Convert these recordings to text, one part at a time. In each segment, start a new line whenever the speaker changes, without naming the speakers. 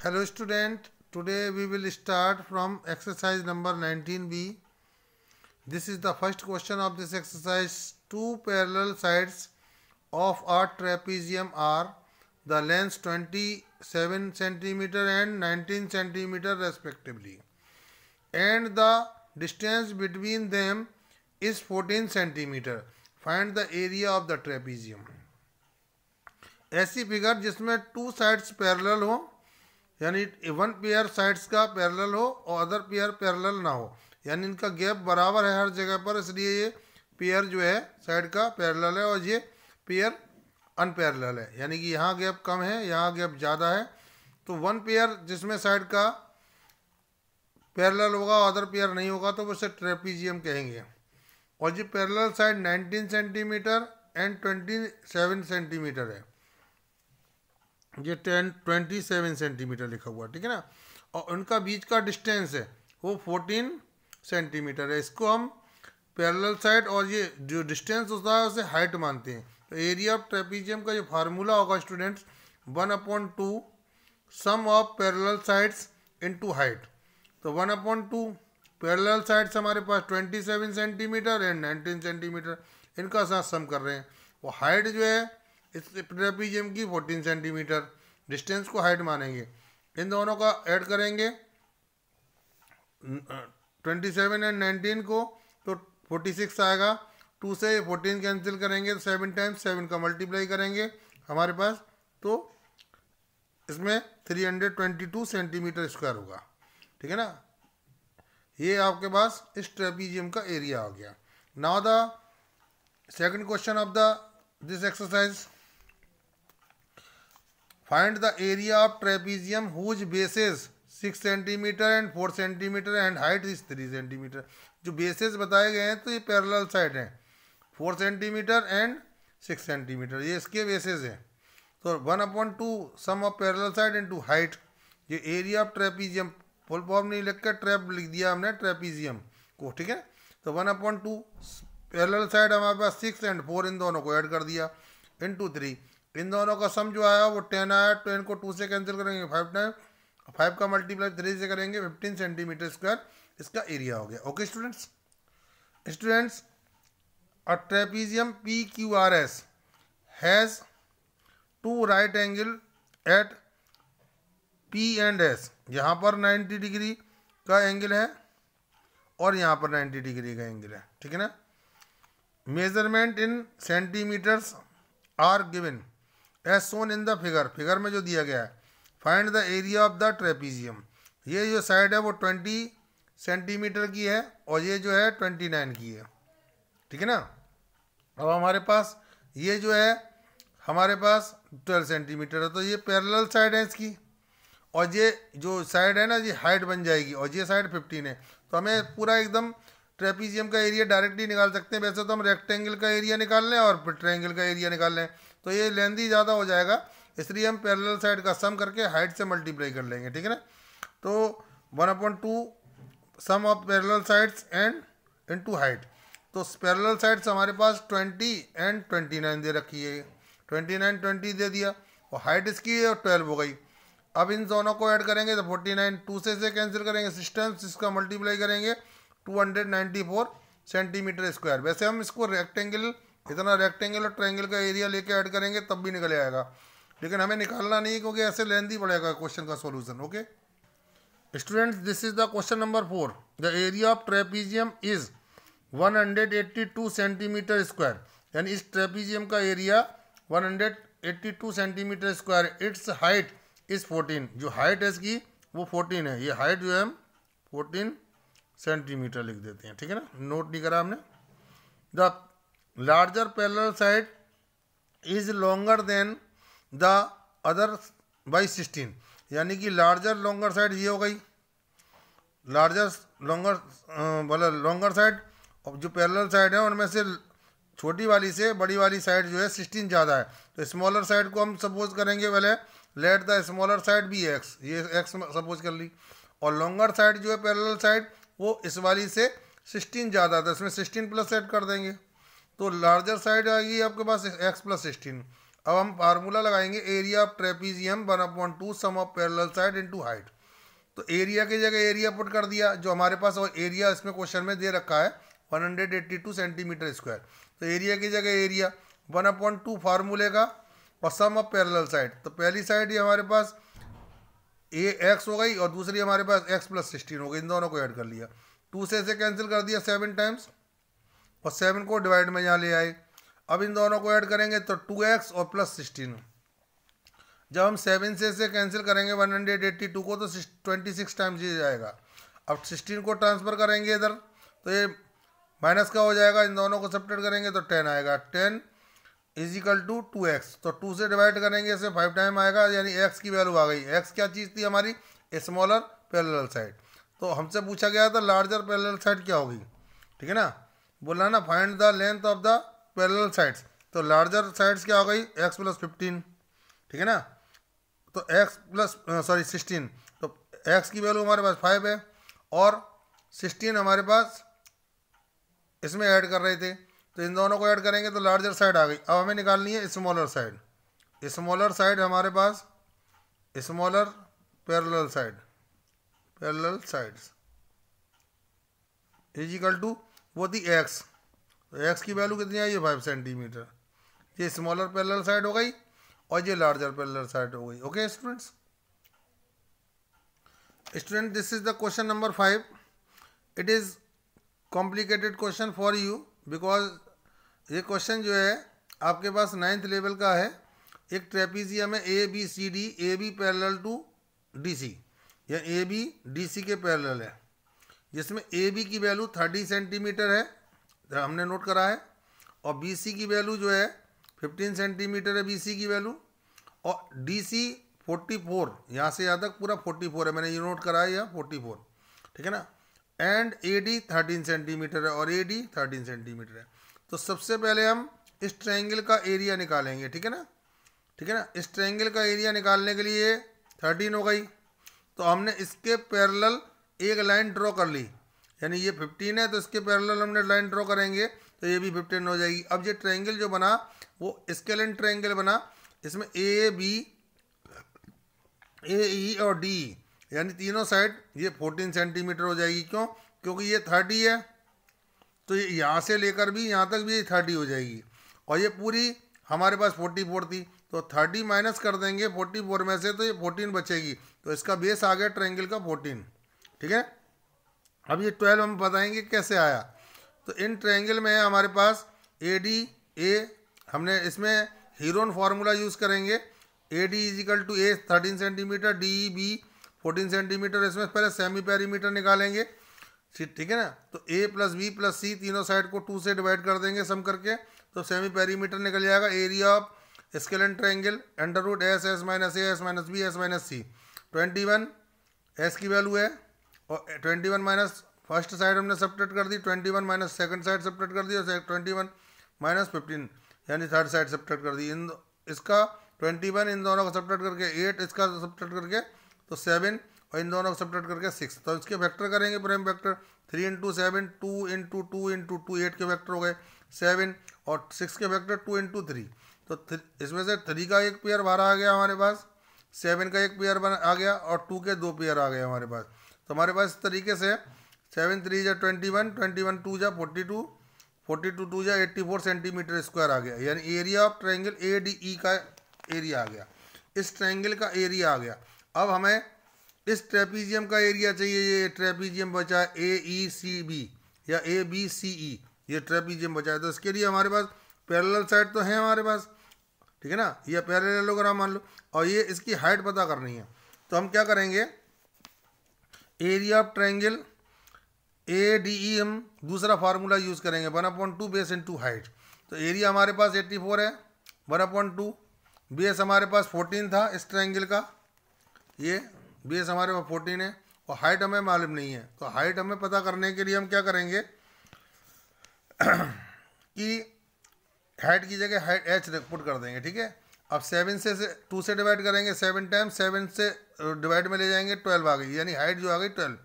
Hello student, today we will start from exercise number 19b. This is the first question of this exercise. Two parallel sides of a trapezium are the lengths 27 centimeter and 19 centimeter respectively, and the distance between them is 14 centimeter. Find the area of the trapezium. ऐसी figure जिसमें two sides parallel हो, यानी one pair sides का parallel हो और other pair parallel ना हो, यानी इनका गैप बराबर है हर जगह पर, इसलिए ये पेयर जो है साइड का पैरेलल है और ये पेयर अनपैरेलल है, यानी कि यहाँ गैप कम है, यहाँ गैप ज़्यादा है। तो वन पेयर जिसमें साइड का पैरेलल होगा और अदर पेयर नहीं होगा तो उसे ट्रेपीजियम कहेंगे। और ये parallel side 19 centimetre and 27 centimetre है, ये 27 सेंटीमीटर लिखा हुआ है, ठीक है ना। और उनका बीच का डिस्टेंस है वो 14 सेंटीमीटर है। इसको हम पैरेलल साइड और ये जो डिस्टेंस होता है उसे हाइट मानते हैं। तो एरिया ऑफ ट्रेपीजियम का जो फार्मूला होगा students 1/2 sum of parallel sides into height. तो 1/2 पैरेलल साइड्स हमारे पास 27 सेंटीमीटर एंड 19 सेंटीमीटर, इनका साथ सम कर रहे हैं। वो हाइट जो है इस ट्रेपीजियम की 14 सेंटीमीटर, डिस्टेंस को हाइट मानेंगे, इन दोनों का ऐड करेंगे 27 एंड 19 को तो 46 आएगा। 2 से 14 कैंसिल करेंगे तो 7 टाइम्स 7 का मल्टीप्लाई करेंगे हमारे पास, तो इसमें 322 सेंटीमीटर स्क्वायर होगा, ठीक है ना। ये आपके पास इस ट्रेपीजियम का एरिया आ गया। Now the second question of this exercise, find the area of trapezium whose bases 6 centimetre and 4 centimetre and height is 3 centimetre. जो बेसेस बताए गए हैं तो ये पैरेलल साइड हैं, 4 सेंटीमीटर एंड 6 सेंटीमीटर, ये इसके बेसेस हैं। तो 1/2 sum of parallel side into height. ये area of trapezium, full form नहीं लिख कर ट्रैप लिख दिया हमने ट्रेपीजियम को, ठीक है। तो 1/2 पैरेलल साइड हमारे पास 6 एंड 4, इन दोनों को ऐड कर दिया इनटू 3। इन दोनों का सम जो आया वो 10 आया। 10 को 2 से कैंसिल करेंगे 5 टाइम, 5 का मल्टीप्लाई 3 से करेंगे 15 सेंटीमीटर स्क्वायर इसका एरिया हो गया। Okay students, a trapezium PQRS has 2 right angle at P and S। यहाँ पर 90 डिग्री का एंगल है और यहाँ पर 90 डिग्री का एंगल है, ठीक है ना। Measurement in centimetres are given as shown in the figure. Figure में जो दिया गया है, find the area of the trapezium. ये जो साइड है वो 20 सेंटीमीटर की है और ये जो है 29 की है, ठीक है ना। अब हमारे पास ये जो है हमारे पास 12 सेंटीमीटर है, तो ये पैरेलल साइड है इसकी, और ये जो साइड है ना ये हाइट बन जाएगी और ये साइड 15 है। तो हमें पूरा एकदम ट्रेपीजियम का एरिया डायरेक्टली निकाल सकते हैं। वैसे तो हम रेक्टेंगल का एरिया निकाल लें और फिर ट्रायंगल का एरिया निकाल लें, तो ये लेंथी ज़्यादा हो जाएगा, इसलिए हम पैरेलल साइड का सम करके हाइट से मल्टीप्लाई कर लेंगे, ठीक है ना। तो 1/2 sum of parallel sides and into height. तो पैरेलल साइड्स हमारे पास 20 एंड 29 दे रखी है, 29 20 दे दिया, और हाइट इसकी है और 12 हो गई। अब इन दोनों को ऐड करेंगे तो 49, 2 से कैंसिल करेंगे 6 टाइम्स, इसका मल्टीप्लाई करेंगे 294 सेंटीमीटर स्क्वायर। वैसे हम इसको रेक्टेंगल, इतना रेक्टेंगल और ट्रायंगल का एरिया लेके ऐड करेंगे तब भी निकल आएगा, लेकिन हमें निकालना नहीं क्योंकि ऐसे लेंथी पड़ेगा क्वेश्चन का solution. Okay students, this is the question number 4। The area of trapezium is 182 centimetre square, यानी इस ट्रेपीजियम का area 182 centimetre square. It's height is 14, जो हाइट है इसकी वो 14 है। ये हाइट जो है हम 14 सेंटीमीटर लिख देते हैं, ठीक है ना, नोट नहीं करा हमने। The larger parallel side is longer than the other by 16, यानी कि लार्जर लॉन्गर साइड ये हो गई, लार्जर लॉन्गर साइड, और जो पैरेलल साइड है उनमें से छोटी वाली से बड़ी वाली साइड जो है 16 ज़्यादा है। तो स्मॉलर साइड को हम सपोज करेंगे पहले, let the smaller side be x, ये एक्स सपोज कर ली, और लॉन्गर साइड जो है पैरेलल साइड वो इस वाली से 16 ज़्यादा था, इसमें 16 प्लस ऐड कर देंगे, तो लार्जर साइड आएगी आपके पास x + 16। अब हम फार्मूला लगाएंगे area of trapezium 1/2 sum of parallel side into height. तो एरिया की जगह एरिया पुट कर दिया जो हमारे पास, और एरिया इसमें क्वेश्चन में दे रखा है 182 सेंटीमीटर स्क्वायर। तो एरिया की जगह एरिया 1/2 फार्मूले का और सम ऑफ पैरेलल साइड। तो पहली साइड ये हमारे पास ए एक्स हो गई और दूसरी हमारे पास x + 16 हो गई। इन दोनों को ऐड कर लिया, 2 से इसे कैंसिल कर दिया 7 टाइम्स और 7 को डिवाइड में यहाँ ले आए। अब इन दोनों को ऐड करेंगे तो 2x और +16। जब हम 7 से इसे कैंसिल करेंगे 182 को तो 26 टाइम्स ये जाएगा। अब 16 को ट्रांसफ़र करेंगे इधर तो ये माइनस का हो जाएगा, इन दोनों को सब्ट्रैक्ट करेंगे तो 10 आएगा। 10 = 2x। तो 2 से डिवाइड करेंगे इसे 5 टाइम आएगा, यानी x की वैल्यू आ गई। x क्या चीज़ थी हमारी? Smaller parallel side. तो हमसे पूछा गया था लार्जर पैरेलल साइड क्या होगी, ठीक है ना। बोला ना find the length of the parallel sides. तो लार्जर साइड्स क्या हो गई? x + 15, ठीक है ना। तो x 16। तो x की वैल्यू हमारे पास 5 है और 16 हमारे पास इसमें ऐड कर रहे थे, तो इन दोनों को ऐड करेंगे तो लार्जर साइड आ गई। अब हमें निकालनी है स्मॉलर साइड। स्मॉलर साइड हमारे पास स्मॉलर पैरेलल साइड्स = वो थी x। तो x की वैल्यू कितनी आई है? 5 सेंटीमीटर। ये स्मॉलर पैरेलल साइड हो गई और ये लार्जर पैरेलल साइड हो गई। Okay student, this is the question number 5। It is complicated question for you because ये क्वेश्चन जो है आपके पास 9th लेवल का है। एक ट्रेपीजियम है ABCD, AB parallel to DC, या AB DC के पैरेलल है, जिसमें AB की वैल्यू 30 सेंटीमीटर है, हमने नोट करा है, और BC की वैल्यू जो है 15 सेंटीमीटर है BC की वैल्यू, और DC 44, यहाँ से यहाँ तक पूरा 44 है, मैंने ये नोट करा है यहाँ 44, ठीक है ना। एंड AD 13 सेंटीमीटर है और AD 13 सेंटीमीटर है। तो सबसे पहले हम इस ट्रायंगल का एरिया निकालेंगे, ठीक है ना, ठीक है ना। इस ट्रायंगल का एरिया निकालने के लिए 13 हो गई, तो हमने इसके पैरेलल एक लाइन ड्रॉ कर ली, यानी ये 15 है तो इसके पैरेलल हमने लाइन ड्रॉ करेंगे तो ये भी 15 हो जाएगी। अब ये ट्रायंगल जो बना वो स्केलेन ट्रायंगल बना, इसमें AE और D यानी तीनों साइड ये 14 सेंटीमीटर हो जाएगी। क्यों? क्योंकि ये 30 है तो ये यहाँ से लेकर भी यहाँ तक भी ये 30 हो जाएगी, और ये पूरी हमारे पास 44 थी, तो 30 माइनस कर देंगे 44 में से तो ये 14 बचेगी। तो इसका बेस आ गया ट्रायंगल का 14, ठीक है। अब ये 12 हम बताएंगे कैसे आया। तो इन ट्रायंगल में है हमारे पास ADA, हमने इसमें हीरोन फार्मूला यूज़ करेंगे। AD = A 13 centimetre, DB 14 centimetre. इसमें पहले सेमी पेरीमीटर निकालेंगे, ठीक है ना। तो A + B + C तीनों साइड को 2 से डिवाइड कर देंगे सम करके, तो सेमी पेरीमीटर निकल जाएगा। Area of scalene triangle √S S - A S - B S - C 21 S की वैल्यू है, और 21 माइनस फर्स्ट साइड हमने सब्ट्रैक्ट कर दी, 21 माइनस सेकंड साइड सब्ट्रैक्ट कर दी, और 21 माइनस 15 यानी थर्ड साइड सब्ट्रैक्ट कर दी। इसका 21 इन दोनों को सब्ट्रैक्ट करके 8, इसका सब्ट्रैक्ट करके तो 7, और इन दोनों को सब्ट्रैक्ट करके 6। तो इसके वेक्टर करेंगे प्राइम वेक्टर 3 × 7 2 × 2 × 2 8 के वेक्टर हो गए 7, और 6 के वेक्टर 2 × 3। तो इसमें से 3 का एक पेयर बाहर आ गया हमारे पास, 7 का एक पेयर आ गया, और 2 के 2 पेयर आ गए हमारे पास। तो हमारे पास इस तरीके से 7 × 3 = 21, 21 × 2 = 42, 42 × 2 = 84 सेंटीमीटर स्क्वायर आ गया, यानी एरिया ऑफ ट्रायंगल ADE का एरिया आ गया, इस ट्रायंगल का एरिया आ गया। अब हमें इस ट्रेपीजियम का एरिया चाहिए। ये ट्रेपीजियम बचा है AECB या ABCE, ये ट्रेपीजियम बचा है। तो इसके लिए हमारे पास पैरेलल साइड तो है हमारे पास, ठीक है ना, ये पैरेललोग्राम मान लो, और ये इसकी हाइट पता करनी है। तो हम क्या करेंगे, एरिया ऑफ ट्रायंगल ADE हम दूसरा फार्मूला यूज़ करेंगे 1/2 बेस इंटू हाइट। तो एरिया हमारे पास 84 है, 1/2 बेस हमारे पास 14 था इस ट्रायंगल का, ये बेस हमारे पास 14 है, और हाइट हमें मालूम नहीं है। तो हाइट हमें पता करने के लिए हम क्या करेंगे कि हाइट की जगह हाइट H पुट कर देंगे, ठीक है। अब 7 से 2 से डिवाइड करेंगे 7 टाइम्स, 7 से डिवाइड में ले जाएंगे 12 आ गई, यानी हाइट जो आ गई 12।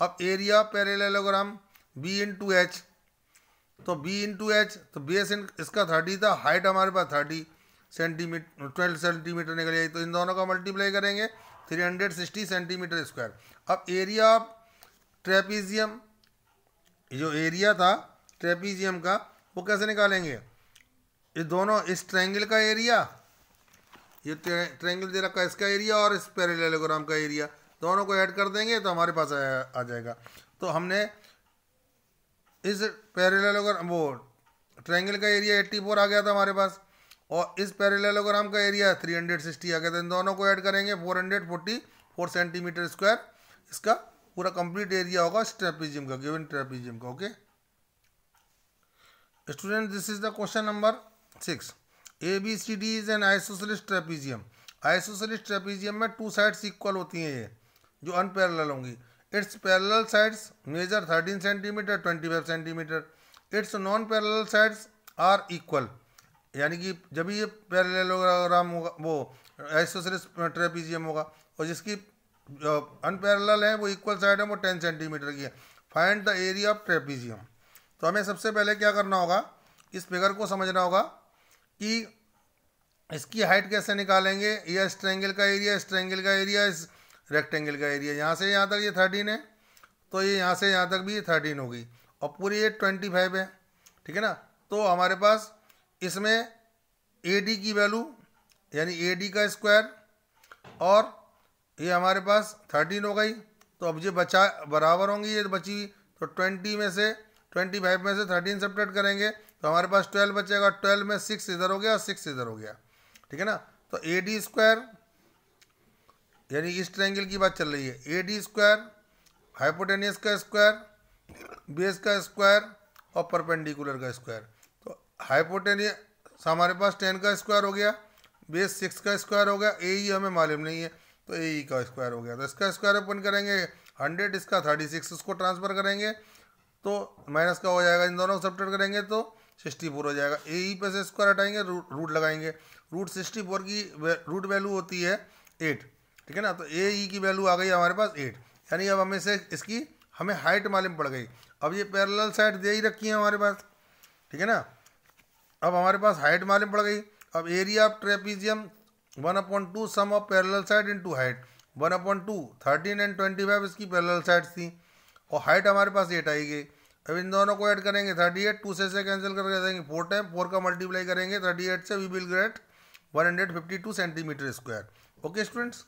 अब एरिया पैरेललोग्राम B × H, तो B × H, तो बेस इसका 30 था, हाइट हमारे पास 30, सेंटीमीटर 12 सेंटीमीटर निकल जाएगी, तो इन दोनों का मल्टीप्लाई करेंगे 360 सेंटीमीटर स्क्वायर। अब एरिया ऑफ ट्रेपीजियम, जो एरिया था ट्रेपीजियम का, वो कैसे निकालेंगे? ये दोनों, इस ट्रायंगल का एरिया, ये ट्रायंगल दे रखा है, इसका एरिया और इस पैरेललोग्राम का एरिया, दोनों को ऐड कर देंगे तो हमारे पास आ जाएगा। तो हमने इस पैरेललोग्राम, वो ट्रायंगल का एरिया 84 आ गया था हमारे पास, और इस पैरेललोग्राम का एरिया 360 आ गया था। इन दोनों को ऐड करेंगे 444 सेंटीमीटर स्क्वायर, इसका पूरा कंप्लीट एरिया होगा इस ट्रेपीजियम का, गिवन ट्रेपीजियम का। Okay student, this is the question number 6। ABCD is an isosceles trapezium. Isosceles trapezium में 2 साइड्स इक्वल होती हैं, ये जो अनपैरेलल होंगी। It's parallel sides measure 13 centimetre 25 centimetre. It's non parallel sides are equal, यानी कि जब ये पैरेललोग्राम होगा, वो आइसोसेलेस ट्रेपीजियम होगा, और जिसकी अनपैरेलल है वो इक्वल साइड है, वो 10 सेंटीमीटर की है। Find the area of trapezium. तो हमें सबसे पहले क्या करना होगा, इस फिगर को समझना होगा कि इसकी हाइट कैसे निकालेंगे। या इस ट्रायंगल का एरिया, इस ट्रायंगल का एरिया, इस रेक्टेंगल का एरिया, यहाँ से यहाँ तक ये 13 है, तो ये यहाँ से यहाँ तक भी 13 होगी, और पूरी ये 25 है, ठीक है ना। तो हमारे पास इसमें AD की वैल्यू, यानी AD का स्क्वायर, और ये हमारे पास 13 हो गई। तो अब ये बचा बराबर होंगी, ये बची हुई, तो 25 में से 13 सब्ट्रैक्ट करेंगे तो हमारे पास 12 बचेगा। 12 में 6 इधर हो गया और 6 इधर हो गया, ठीक है ना। तो AD स्क्वायर, यानी इस ट्रायंगल की बात चल रही है, AD स्क्वायर, हाइपोटेनियस का स्क्वायर, बेस का स्क्वायर, और परपेंडिकुलर का स्क्वायर। तो हाइपोटेनियस हमारे पास 10 का स्क्वायर हो गया, बेस 6 का स्क्वायर हो गया, AE हमें मालूम नहीं है, तो AE का स्क्वायर हो गया। तो इसका स्क्वायर ओपन करेंगे 100, इसका 36, इसको ट्रांसफर करेंगे तो माइनस का हो जाएगा, इन दोनों को सब्ट्रैक्ट करेंगे तो 64 हो जाएगा। AE पे से स्क्वायर हटाएंगे, रूट लगाएंगे, रूट 64 की रूट वैल्यू होती है 8, ठीक है ना। तो AE की वैल्यू आ गई हमारे पास 8, यानी अब हमें से इसकी हमें हाइट मालूम पड़ गई। अब ये पैरेलल साइड दे ही रखी है हमारे पास, ठीक है ना। अब हमारे पास हाइट मालूम पड़ गई। अब area of trapezium 1/2 sum of parallel side into height, 1/2 13 and 25 इसकी पैरेलल साइड्स थी, और हाइट हमारे पास 8 आएगी। अब इन दोनों को ऐड करेंगे 38, 2 से कैंसिल करके देंगे 4 टाइम, 4 का मल्टीप्लाई करेंगे 38 से, we will get 152 centimetre square. Okay students.